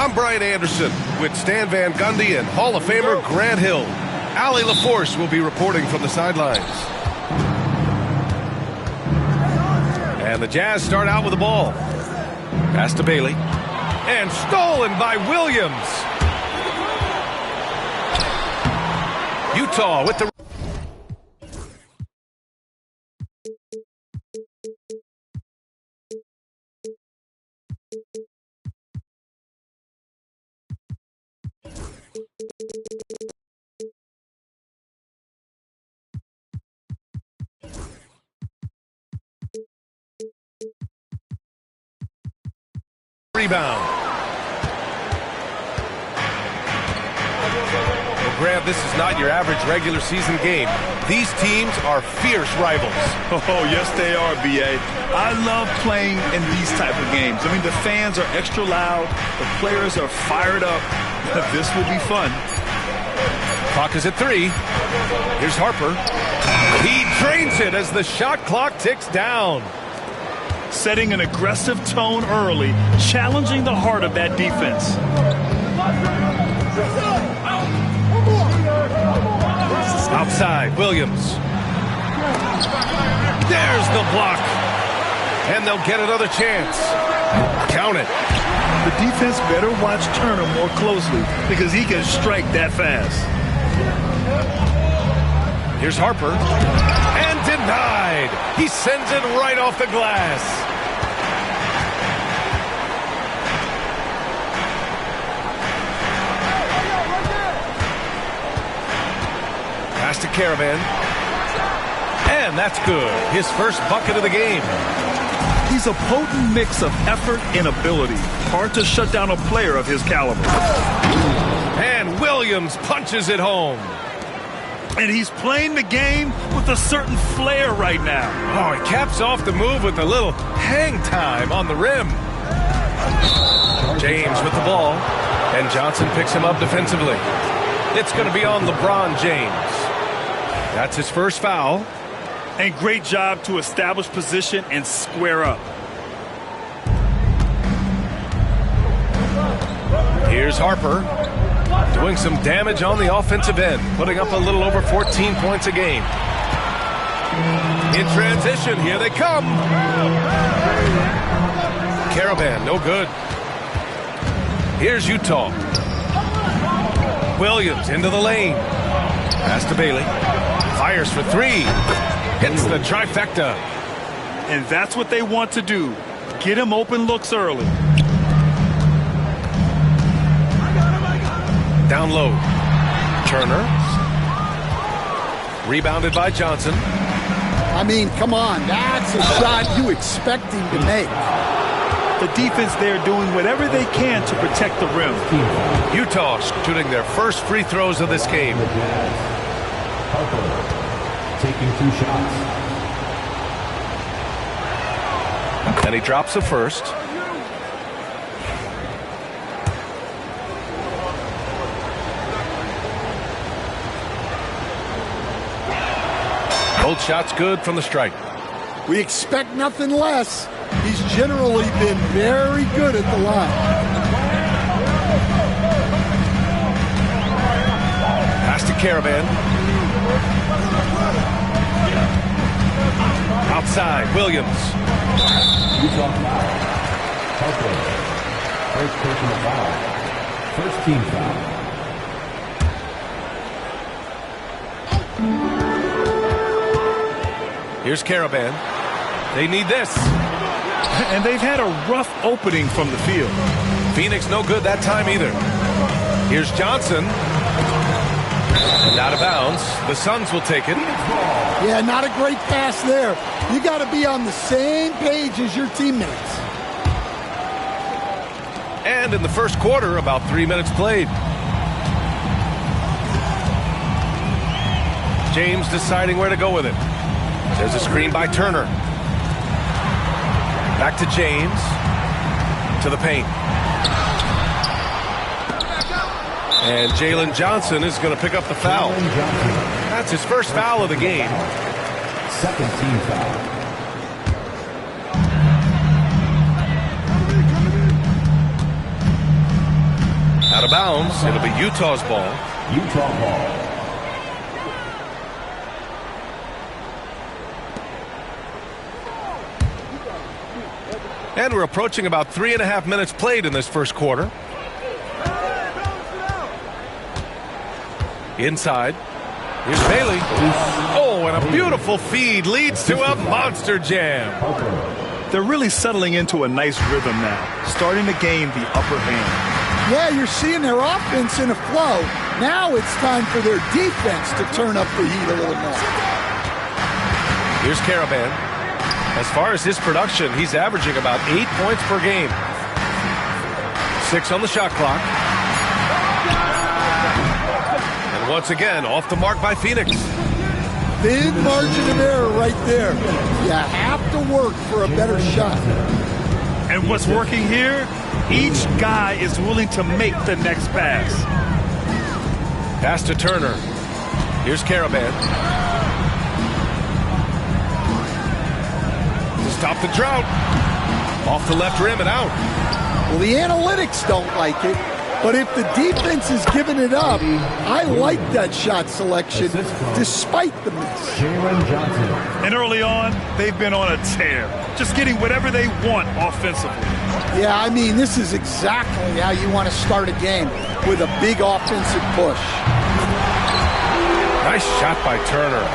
I'm Brian Anderson with Stan Van Gundy and Hall of Famer Grant Hill. Allie LaForce will be reporting from the sidelines. And the Jazz start out with the ball. Pass to Bailey. And stolen by Williams. Utah with the rebound. Well, Grant, this is not your average regular season game. These teams are fierce rivals. Oh, yes, they are, B.A. I love playing in these type of games. I mean, the fans are extra loud. The players are fired up. This will be fun. Clock is at 3. Here's Harper. He drains it as the shot clock ticks down. Setting an aggressive tone early, challenging the heart of that defense. Outside, Williams. There's the block. And they'll get another chance. Count it. The defense better watch Turner more closely because he can strike that fast. Here's Harper. And denied. He sends it right off the glass. Pass to Caravan. And that's good. His first bucket of the game. He's a potent mix of effort and ability. Hard to shut down a player of his caliber. And Williams punches it home. And he's playing the game with a certain flair right now. Oh, he caps off the move with a little hang time on the rim. James with the ball. And Johnson picks him up defensively. It's going to be on LeBron James. That's his first foul. And great job to establish position and square up. Here's Harper. Doing some damage on the offensive end, putting up a little over 14 points a game. In transition, here they come. Caravan, no good. Here's Utah. Williams into the lane. Pass to Bailey. Fires for 3. Hits the trifecta. And that's what they want to do. Get him open looks early. Down low. Turner. Rebounded by Johnson. I mean, come on. That's a shot you expect him to make. The defense there doing whatever they can to protect the rim. Utah shooting their first free throws of this game. Harper taking 2 shots. And he drops the first. Both shots good from the stripe. We expect nothing less. He's generally been very good at the line. Pass to Caravan. Outside, Williams. Utah foul. Harper. First personal foul. First team foul. Here's Caravan. They need this. And they've had a rough opening from the field. Phoenix no good that time either. Here's Johnson. And out of bounds. The Suns will take it. Yeah, not a great pass there. You got to be on the same page as your teammates. And in the first quarter, about 3 minutes played. James deciding where to go with it. There's a screen by Turner. Back to James. To the paint. And Jalen Johnson is going to pick up the foul. That's his first foul of the game. Second team foul. Out of bounds. It'll be Utah's ball. Utah ball. And we're approaching about 3.5 minutes played in this first quarter. Inside. Here's Bailey. Oh, and a beautiful feed leads to a monster jam. They're really settling into a nice rhythm now, starting to gain the upper hand. Yeah, you're seeing their offense in a flow. Now it's time for their defense to turn up the heat a little more. Here's Caravan. As far as his production, he's averaging about 8 points per game. 6 on the shot clock. And once again, off the mark by Phoenix. Thin margin of error right there. You have to work for a better shot. And what's working here? Each guy is willing to make the next pass. Pass to Turner. Here's Caravan. To stop the drought. Off the left rim and out. Well, the analytics don't like it, but if the defense is giving it up, I like that shot selection despite the miss. Jalen Johnson. And early on, they've been on a tear, just getting whatever they want offensively. Yeah, I mean, this is exactly how you want to start a game, with a big offensive push. Nice shot by Turner.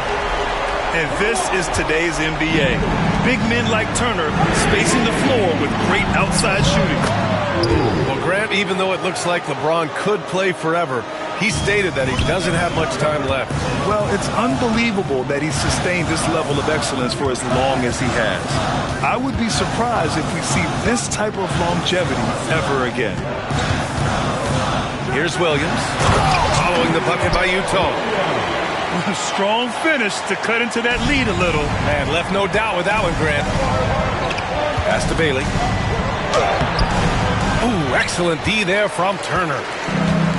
And this is today's NBA. Big men like Turner spacing the floor with great outside shooting. Well, Grant, even though it looks like LeBron could play forever, he stated that he doesn't have much time left. Well, it's unbelievable that he's sustained this level of excellence for as long as he has. I would be surprised if we see this type of longevity ever again. Here's Williams. Following the bucket by Utah. A strong finish to cut into that lead a little. Man, left no doubt with that one, Grant. Pass to Bailey. Ooh, excellent D there from Turner.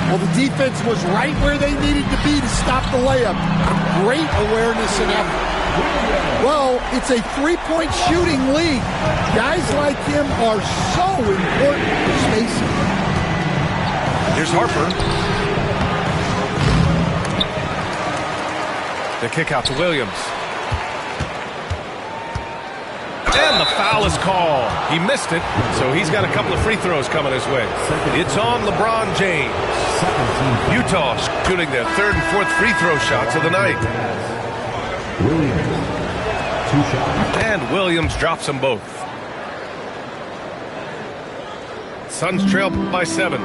Well, the defense was right where they needed to be to stop the layup. Great awareness and effort. Well, it's a three-point shooting league. Guys like him are so important for spacing. Here's Harper. The kick out to Williams. And the foul is called. He missed it, so he's got a couple of free throws coming his way. It's on LeBron James. Utah shooting their third and fourth free throw shots of the night. Williams. 2 shots. And Williams drops them both. Suns trail by 7.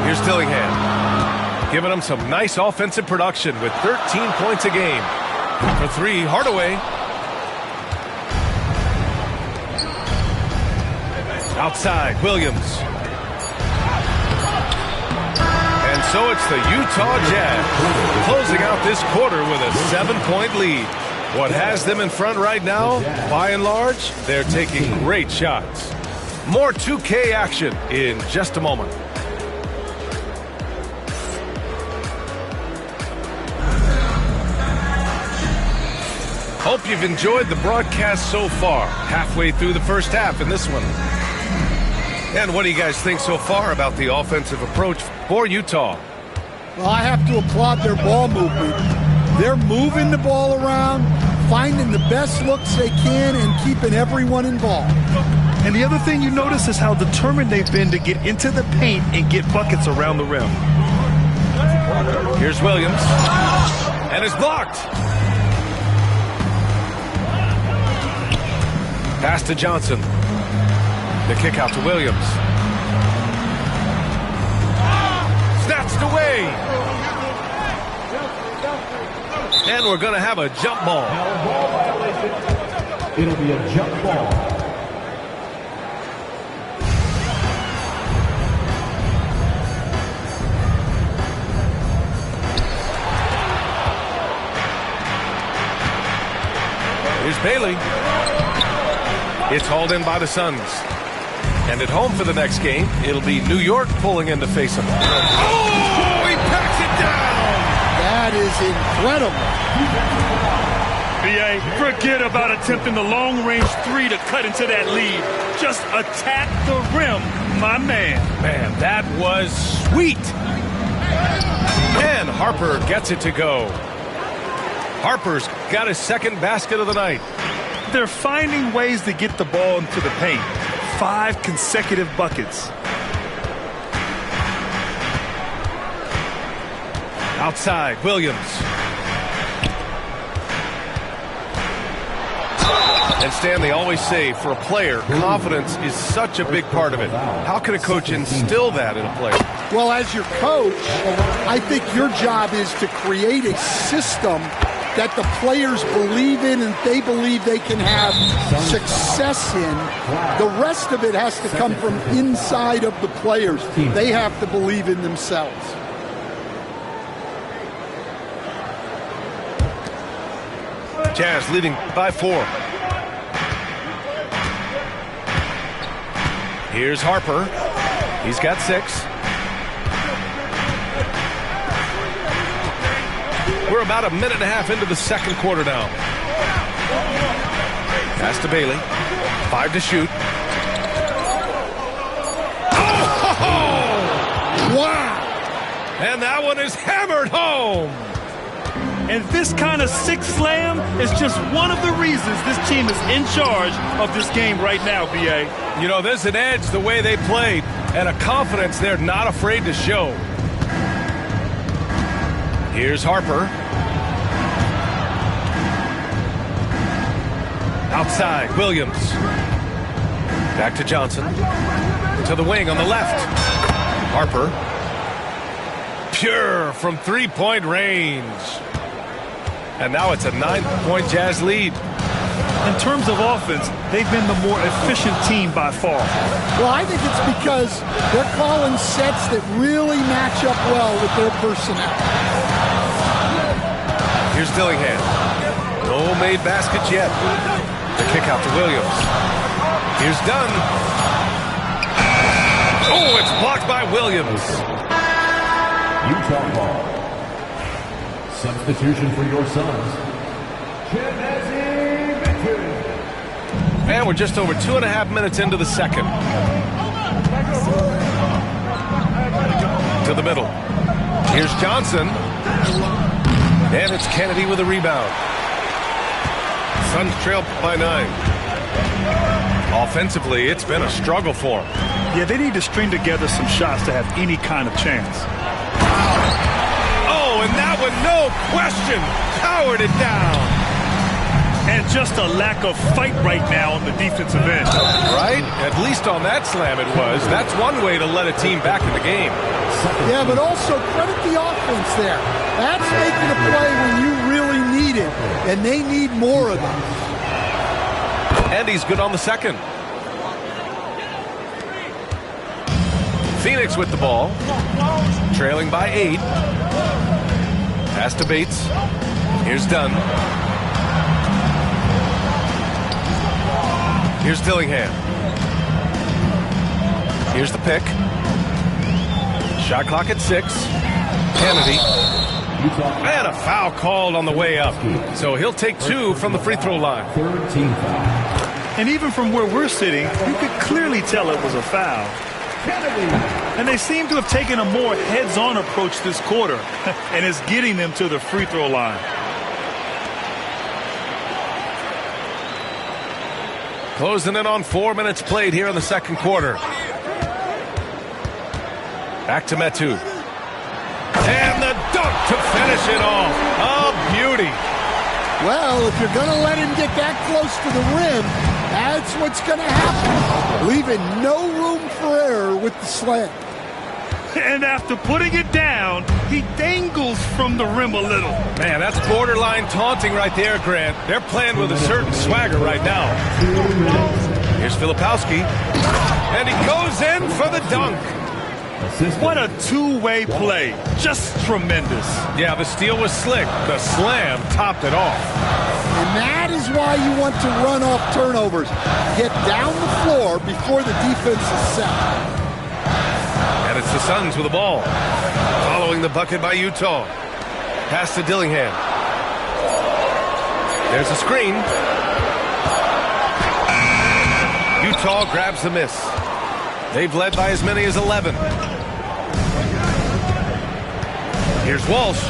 Here's Dillingham. Giving them some nice offensive production with 13 points a game. For 3, Hardaway. Outside, Williams. And so it's the Utah Jazz closing out this quarter with a 7-point lead. What has them in front right now, by and large, they're taking great shots. More 2K action in just a moment. Hope you've enjoyed the broadcast so far. Halfway through the first half in this one. And what do you guys think so far about the offensive approach for Utah? Well, I have to applaud their ball movement. They're moving the ball around, finding the best looks they can, and keeping everyone involved. And the other thing you notice is how determined they've been to get into the paint and get buckets around the rim. Here's Williams. And it's blocked. Pass to Johnson. The kick out to Williams. Snatched away. And we're going to have a jump ball. It'll be a jump ball. Here's Bailey. It's hauled in by the Suns. And at home for the next game, it'll be New York pulling in to face them. Oh, he packs it down! That is incredible. B.A., forget about attempting the long-range 3 to cut into that lead. Just attack the rim, my man. Man, that was sweet. And Harper gets it to go. Harper's got his second basket of the night. They're finding ways to get the ball into the paint. 5 consecutive buckets. Outside, Williams. And Stan, they always say, for a player, confidence is such a big part of it. How can a coach instill that in a player? Well, as your coach, I think your job is to create a system that the players believe in and they believe they can have success in. The rest of it has to come from inside of the players. They have to believe in themselves. Jazz leading by 4. Here's Harper. He's got 6. We're about a minute and a half into the second quarter now. Pass to Bailey. 5 to shoot. Oh! Wow! And that one is hammered home. And this kind of sick slam is just one of the reasons this team is in charge of this game right now, B.A. You know, there's an edge the way they played and a confidence they're not afraid to show. Here's Harper. Outside, Williams. Back to Johnson. To the wing on the left. Harper. Pure from three-point range. And now it's a 9-point Jazz lead. In terms of offense, they've been the more efficient team by far. Well, I think it's because they're calling sets that really match up well with their personnel. Here's Dillingham. No made baskets yet. The kick out to Williams. Here's Dunn. Oh, it's blocked by Williams. Utah ball. Substitution for your Suns. And we're just over 2.5 minutes into the second. To the middle. Here's Johnson. And it's Kennedy with a rebound. Suns trail by 9. Offensively, it's been a struggle for them. Yeah, they need to string together some shots to have any kind of chance. Oh, and that one, no question, powered it down. And just a lack of fight right now on the defensive end. Right? At least on that slam it was. That's one way to let a team back in the game. Yeah, but also credit the offense there. That's making a play when you really need it, and they need more of them. And he's good on the second. Phoenix with the ball. Trailing by 8. Pass to Bates. Here's Dunn. Here's Dillingham. Here's the pick. Shot clock at 6. Kennedy. And a foul called on the way up. So he'll take 2 from the free throw line. 13 foul. And even from where we're sitting, you could clearly tell it was a foul. And they seem to have taken a more heads-on approach this quarter, and it's getting them to the free throw line. Closing in on 4 minutes played here in the second quarter. Back to Metu. And the dunk to finish it off. A beauty. Well, if you're going to let him get that close to the rim, that's what's going to happen. Leaving no room for error with the slam. And after putting it down, he dangles from the rim a little. Man, that's borderline taunting right there, Grant. They're playing with a certain swagger right now. Here's Filipowski. And he goes in for the dunk. What a two-way play. Just tremendous. Yeah, the steal was slick. The slam topped it off. And that is why you want to run off turnovers. Get down the floor before the defense is set. And it's the Suns with the ball. Following the bucket by Utah. Pass to Dillingham. There's a screen. Utah grabs the miss. They've led by as many as 11. Here's Walsh.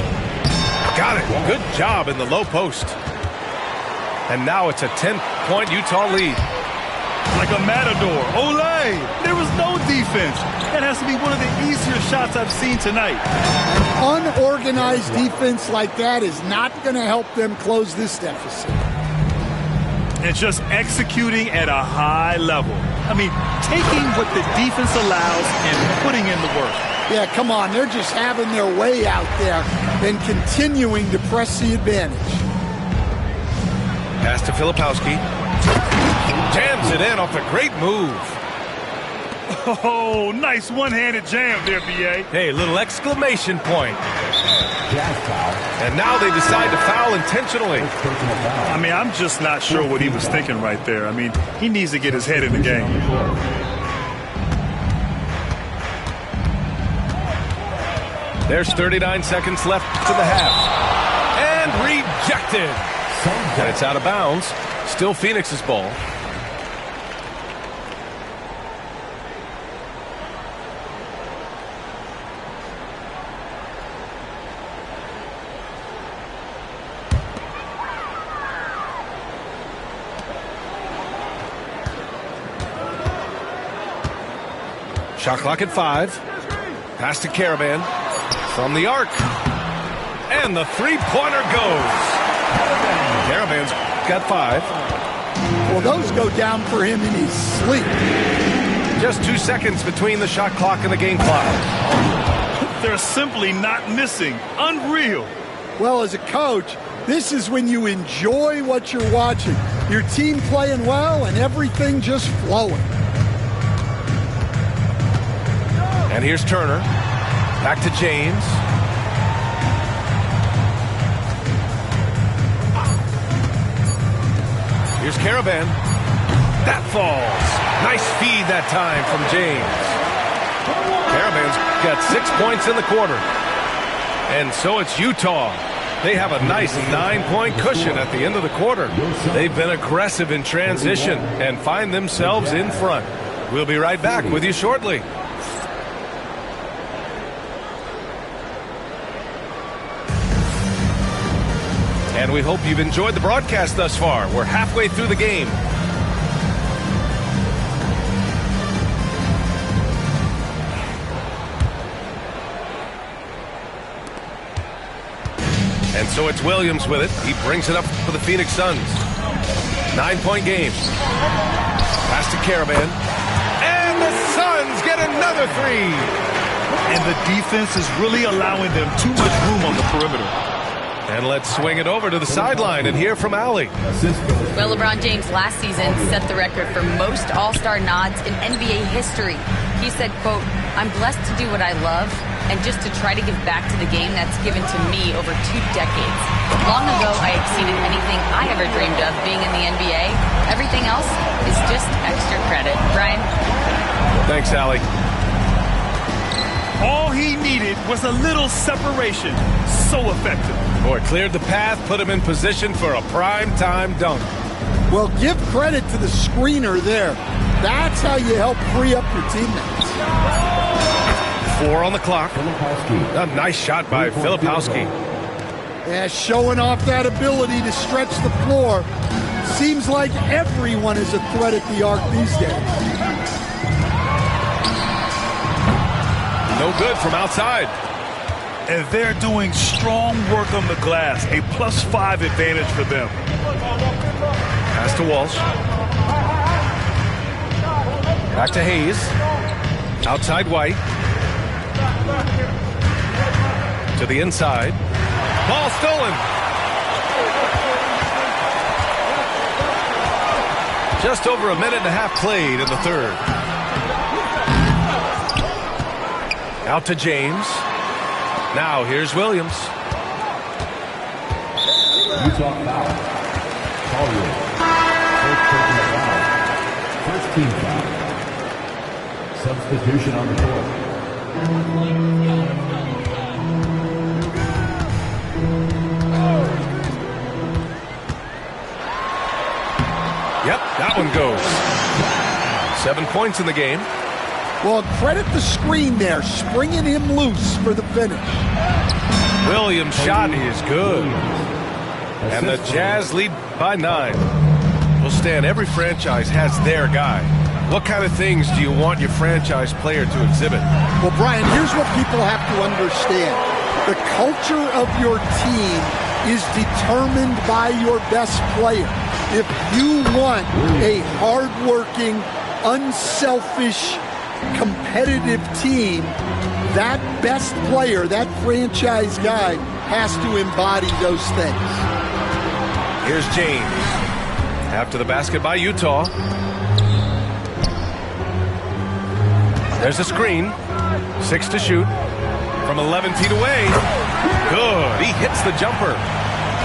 Got it. Good job in the low post. And now it's a 10-point Utah lead. Like a matador. Olay! There was no defense. That has to be one of the easier shots I've seen tonight. An unorganized defense like that is not going to help them close this deficit. And just executing at a high level. I mean, taking what the defense allows and putting in the work. Yeah, come on. They're just having their way out there and continuing to press the advantage. Pass to Filipowski. Jams it in off a great move. Oh, nice one-handed jam there, B.A. Hey, little exclamation point. And now they decide to foul intentionally. I mean, I'm just not sure what he was thinking right there. I mean, he needs to get his head in the game. There's 39 seconds left to the half. And rejected. And it's out of bounds. Still Phoenix's ball. Shot clock at 5. Pass to Caravan. From the arc. And the three-pointer goes. Caravan's got 5. Well, those go down for him in his sleep. Just 2 seconds between the shot clock and the game clock. They're simply not missing. Unreal. Well, as a coach, this is when you enjoy what you're watching. Your team playing well and everything just flowing. And here's Turner. Back to James. Here's Caravan. That falls. Nice feed that time from James. Caravan's got 6 points in the quarter. And so it's Utah. They have a nice 9-point cushion at the end of the quarter. They've been aggressive in transition and find themselves in front. We'll be right back with you shortly. And we hope you've enjoyed the broadcast thus far. We're halfway through the game. And so it's Williams with it. He brings it up for the Phoenix Suns. 9-point game. Pass to Caravan. And the Suns get another 3. And the defense is really allowing them too much room on the perimeter. And let's swing it over to the sideline and hear from Allie. Well, LeBron James last season set the record for most All-Star nods in NBA history. He said, quote, "I'm blessed to do what I love and just to try to give back to the game that's given to me over 2 decades. Long ago, I exceeded anything I ever dreamed of being in the NBA. Everything else is just extra credit." Brian? Thanks, Allie. All he needed was a little separation. So effective. Boy, cleared the path, put him in position for a prime-time dunk. Well, give credit to the screener there. That's how you help free up your teammates. 4 on the clock. A nice shot by Filipowski. Yeah, showing off that ability to stretch the floor. Seems like everyone is a threat at the arc these days. No good from outside. And they're doing strong work on the glass. A +5 advantage for them. Pass to Walsh. Back to Hayes. Outside White. To the inside. Ball stolen. Just over a minute and a half played in the third. Out to James. Now here's Williams. Utah foul. Collier. First personal foul. First team foul. Substitution on the court. Yep, that one goes. 7 points in the game. Well, credit the screen there, springing him loose for the finish. Williams' shot is good. And the Jazz lead by 9. Well, Stan, every franchise has their guy. What kind of things do you want your franchise player to exhibit? Well, Brian, here's what people have to understand. The culture of your team is determined by your best player. If you want a hardworking, unselfish, competitive team, that best player, that franchise guy, has to embody those things. Here's James. After the basket by Utah. There's a screen. 6 to shoot. From 11 feet away. Good. He hits the jumper.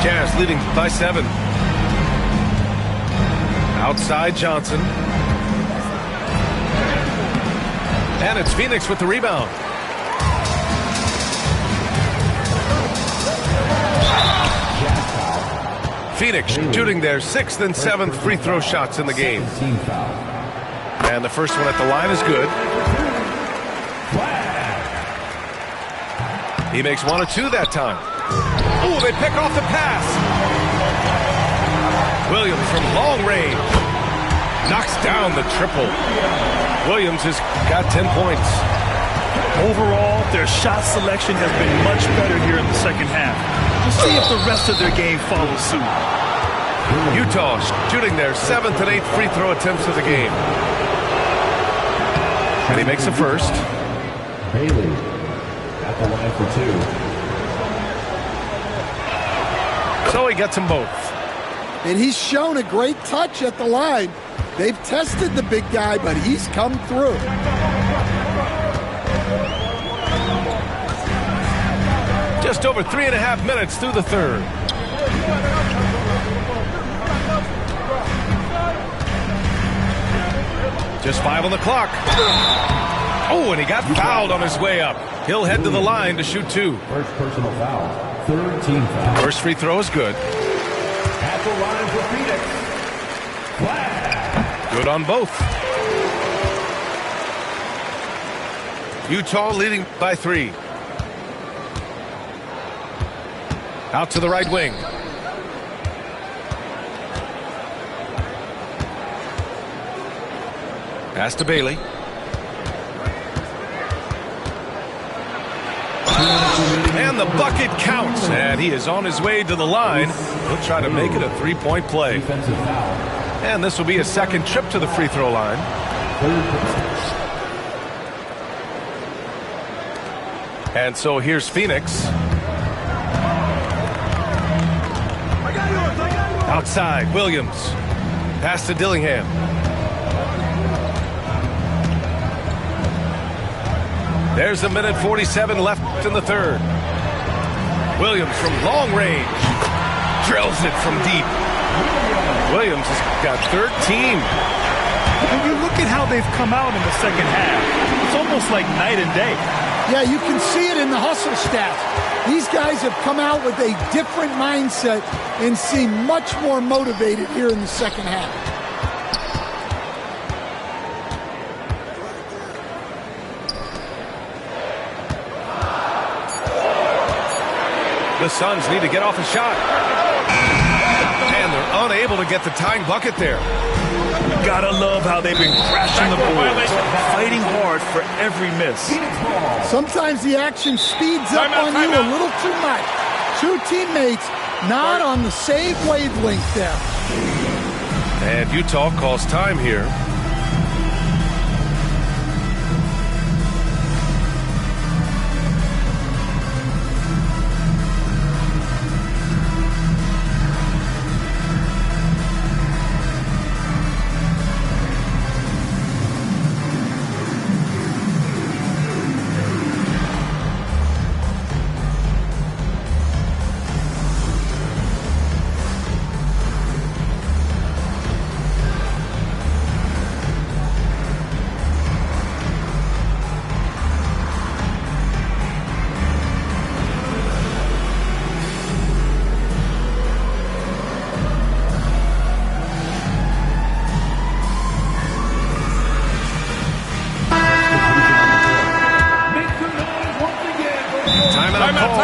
Jazz leading by 7. Outside Johnson. And it's Phoenix with the rebound. Phoenix shooting their 6th and 7th free throw shots in the game. And the first one at the line is good. He makes 1 of 2 that time. Oh, they pick off the pass. Williams from long range knocks down the triple. Williams has got 10 points. Overall, their shot selection has been much better here in the second half. We'll see if the rest of their game follows suit. Utah shooting their 7th and 8th free throw attempts of the game. And he makes the first. Bailey at the line for 2. So he gets them both. And he's shown a great touch at the line. They've tested the big guy, but he's come through. Just over 3.5 minutes through the third. Just 5 on the clock. Oh, and he got fouled on his way up. He'll head to the line to shoot 2. First personal foul. 3rd team foul. First free throw is good. At the line for Phoenix. Flag. Good on both. Utah leading by 3. Out to the right wing. Pass to Bailey. And the bucket counts. And he is on his way to the line. He'll try to make it a 3-point play. Defensive foul. And this will be his second trip to the free throw line. And so here's Phoenix. Outside, Williams. Pass to Dillingham. There's a minute 47 left in the third. Williams from long range. Drills it from deep. Williams has got 13. When you look at how they've come out in the second half, it's almost like night and day. Yeah, you can see it in the hustle stats. These guys have come out with a different mindset and seem much more motivated here in the second half. The Suns need to get off a shot. And they're unable to get the tying bucket there. Gotta love how they've been crashing the boards, fighting hard for every miss. Sometimes the action speeds up on you a little too much. Two teammates not on the same wavelength there. And Utah calls time here.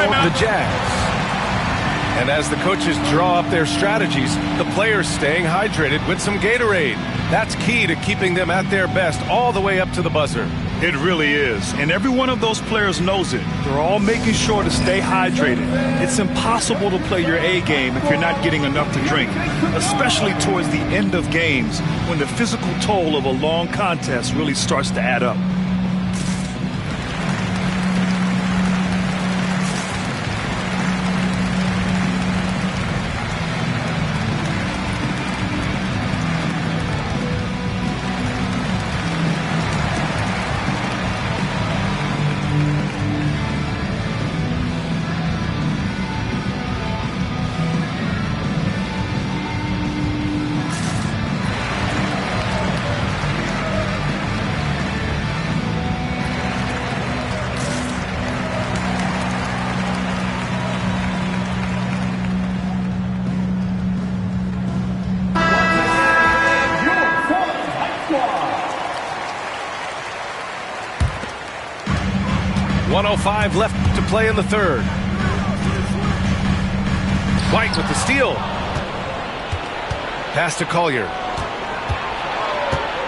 the Jazz. And as the coaches draw up their strategies, the players staying hydrated with some Gatorade. That's key to keeping them at their best all the way up to the buzzer. It really is. And every one of those players knows it. They're all making sure to stay hydrated. It's impossible to play your A game if you're not getting enough to drink, especially towards the end of games when the physical toll of a long contest really starts to add up. .105 left to play in the third. White with the steal. Pass to Collier.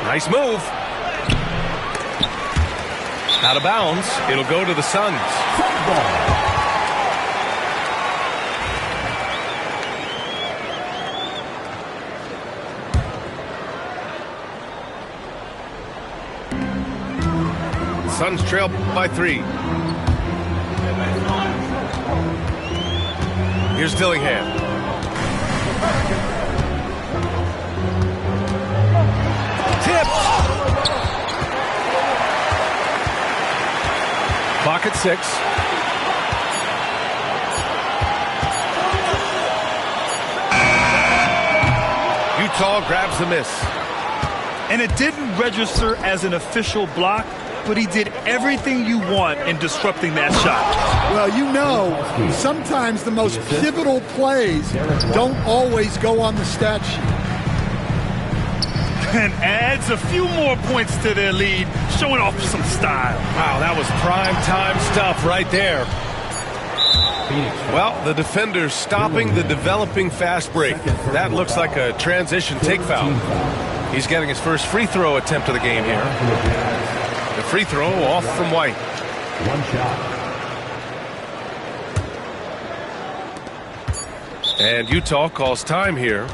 Nice move. Out of bounds. It'll go to the Suns. Suns trail by 3. Here's Dillingham. Tipped. Clock at 6. Utah grabs the miss. And it didn't register as an official block, but he did everything you want in disrupting that shot. Well, you know, sometimes the most pivotal plays don't always go on the stat sheet. And adds a few more points to their lead, showing off some style. Wow, that was prime time stuff right there. Well, the defender's stopping the developing fast break. That looks like a transition take foul. He's getting his first free throw attempt of the game here. The free throw off from White. One shot. And Utah calls time here.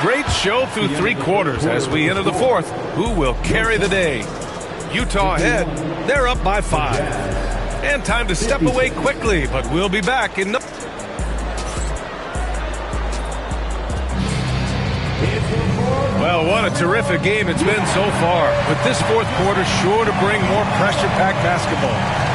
Great show through 3 quarters as we enter the fourth. Who will carry the day? Utah ahead. They're up by 5. And time to step away quickly, but we'll be back in the... Well, what a terrific game it's been so far. But this fourth quarter sure to bring more pressure-packed basketball.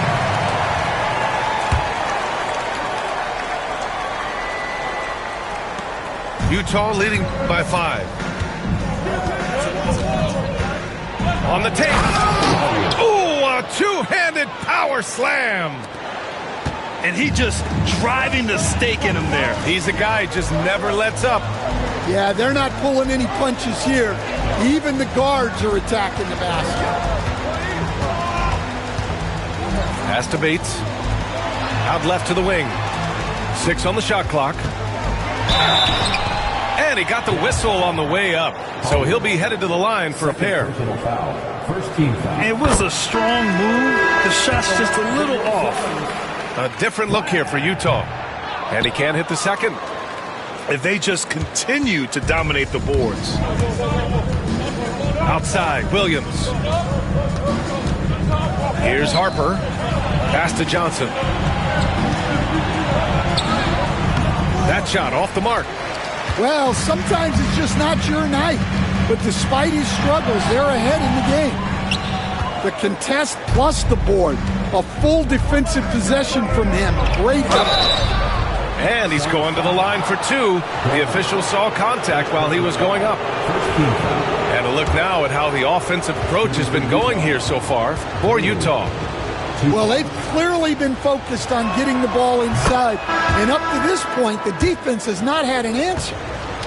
Utah leading by 5. On the tape. Ooh, a two-handed power slam. And he just driving the stake in him there. He's a guy who just never lets up. Yeah, they're not pulling any punches here. Even the guards are attacking the basket. Pass to Bates. Out left to the wing. 6 on the shot clock. And he got the whistle on the way up. So he'll be headed to the line for a pair. First team foul. It was a strong move. The shot's just a little off. A different look here for Utah. And he can't hit the second. If they just continue to dominate the boards. Outside, Williams. Here's Harper. Pass to Johnson. That shot off the mark. Well, sometimes it's just not your night. But despite his struggles, they're ahead in the game. The contest plus the board. A full defensive possession from him. Great. And he's going to the line for two. The official saw contact while he was going up. And a look now at how the offensive approach has been going here so far for Utah. Well, they've clearly been focused on getting the ball inside. And up to this point, the defense has not had an answer.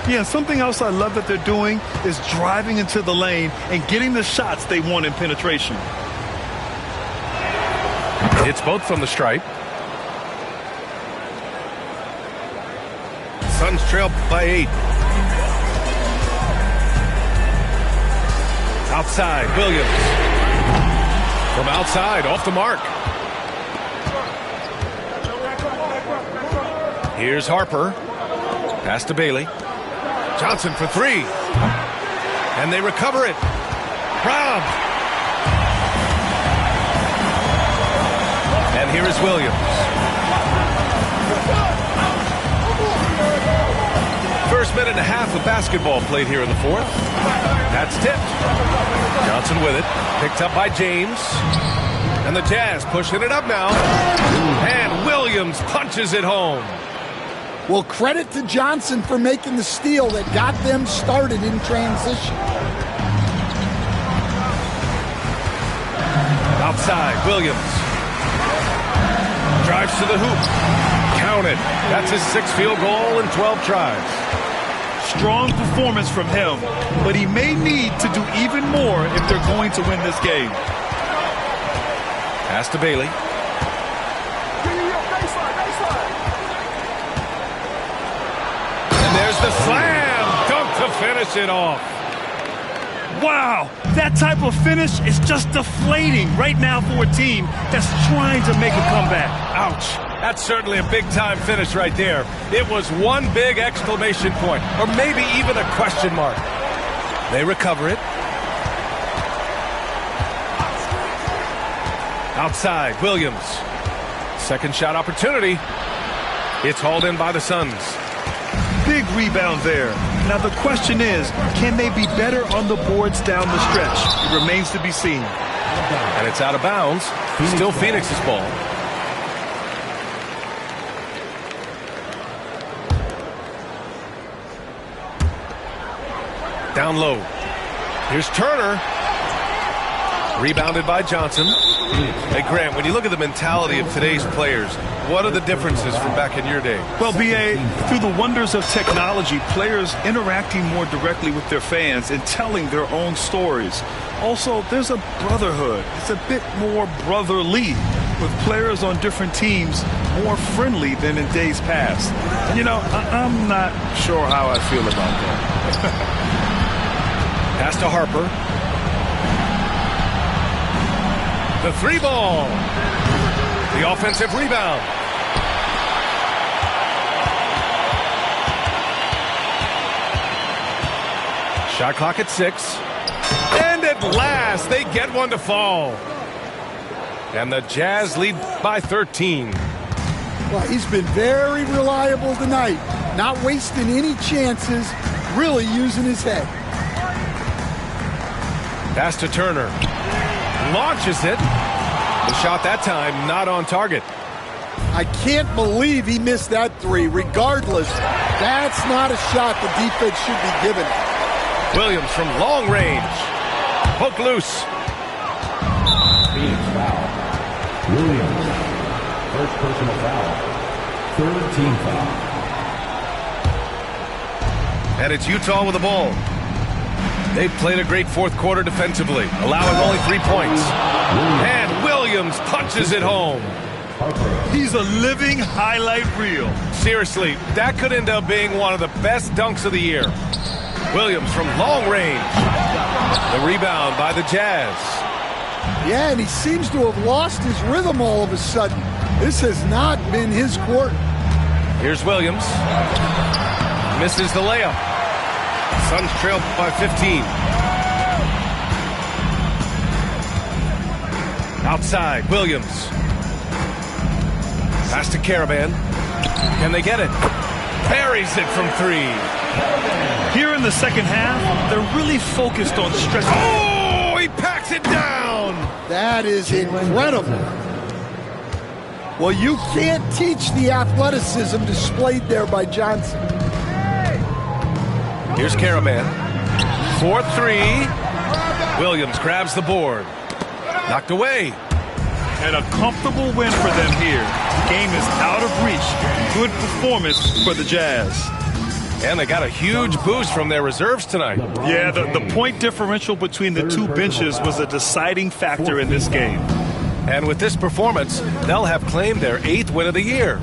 Yeah, something else I love that they're doing is driving into the lane and getting the shots they want in penetration. It's both from the stripe. Suns trail by 8. Outside, Williams. From outside, off the mark. Here's Harper. Pass to Bailey. Johnson for 3. And they recover it. Brown. And here is Williams. First minute and a half of basketball played here in the fourth. That's tipped. Johnson with it. Picked up by James. And the Jazz pushing it up now. And Williams punches it home. Well, credit to Johnson for making the steal that got them started in transition. Outside, Williams. Drives to the hoop. Count it. That's his 6th field goal in 12 tries. Strong performance from him, but he may need to do even more if they're going to win this game. Pass to Bailey. And there's the slam dunk to finish it off. Wow, that type of finish is just deflating right now for a team that's trying to make a comeback. Ouch. That's certainly a big-time finish right there. It was one big exclamation point, or maybe even a question mark. They recover it. Outside, Williams. Second shot opportunity. It's hauled in by the Suns. Big rebound there. Now the question is, can they be better on the boards down the stretch? It remains to be seen. And it's out of bounds. Still Phoenix's ball. Down low. Here's Turner. Rebounded by Johnson. Hey, Grant, when you look at the mentality of today's players, what are the differences from back in your day? Well, B.A., through the wonders of technology, players interacting more directly with their fans and telling their own stories. Also, there's a brotherhood. It's a bit more brotherly, with players on different teams more friendly than in days past. You know, I'm not sure how I feel about that. Pass to Harper. The 3 ball. The offensive rebound. Shot clock at 6. And at last, they get one to fall. And the Jazz lead by 13. Well, he's been very reliable tonight. Not wasting any chances. Really using his head. Pass to Turner. Launches it. The shot that time not on target. I can't believe he missed that 3. Regardless, that's not a shot the defense should be giving. Williams from long range. Poked loose. Phoenix foul. Williams. First personal foul. 3rd team foul. And it's Utah with the ball. They've played a great fourth quarter defensively, allowing only 3 points. And Williams punches it home. He's a living highlight reel. Seriously, that could end up being one of the best dunks of the year. Williams from long range. The rebound by the Jazz. Yeah, and he seems to have lost his rhythm all of a sudden. This has not been his quarter. Here's Williams. Misses the layup. Suns trail by 15. Outside, Williams. Pass to Caravan. Can they get it? Buries it from 3. Here in the second half, they're really focused on stretching. Oh, he packs it down. That is incredible. Well, you can't teach the athleticism displayed there by Johnson. Here's Karaman. 4-3. Williams grabs the board. Knocked away. And a comfortable win for them here. The game is out of reach. Good performance for the Jazz. And they got a huge boost from their reserves tonight. Yeah, the point differential between the two benches was a deciding factor in this game. And with this performance, they'll have claimed their 8th win of the year.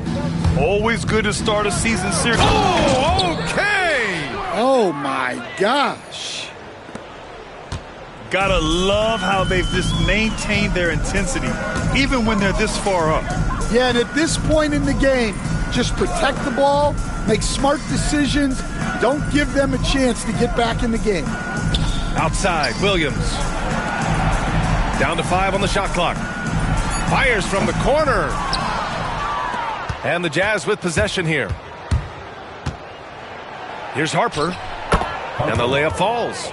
Always good to start a season series. Oh, okay! Oh, my gosh. Gotta love how they've just maintained their intensity, even when they're this far up. Yeah, and at this point in the game, just protect the ball, make smart decisions, don't give them a chance to get back in the game. Outside, Williams. Down to 5 on the shot clock. Fires from the corner. And the Jazz with possession here. Here's Harper. And the layup falls.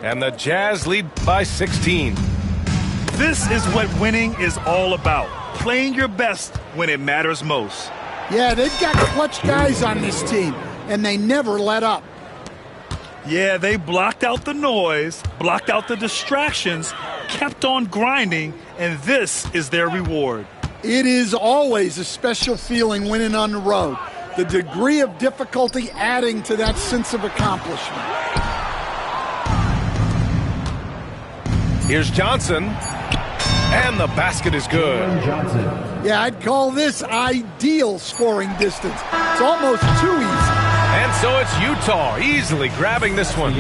And the Jazz lead by 16. This is what winning is all about. Playing your best when it matters most. Yeah, they've got clutch guys on this team, and they never let up. Yeah, they blocked out the noise, blocked out the distractions, kept on grinding, and this is their reward. It is always a special feeling winning on the road. The degree of difficulty adding to that sense of accomplishment. Here's Johnson. And the basket is good. Yeah, I'd call this ideal scoring distance. It's almost too easy. And so it's Utah easily grabbing this one.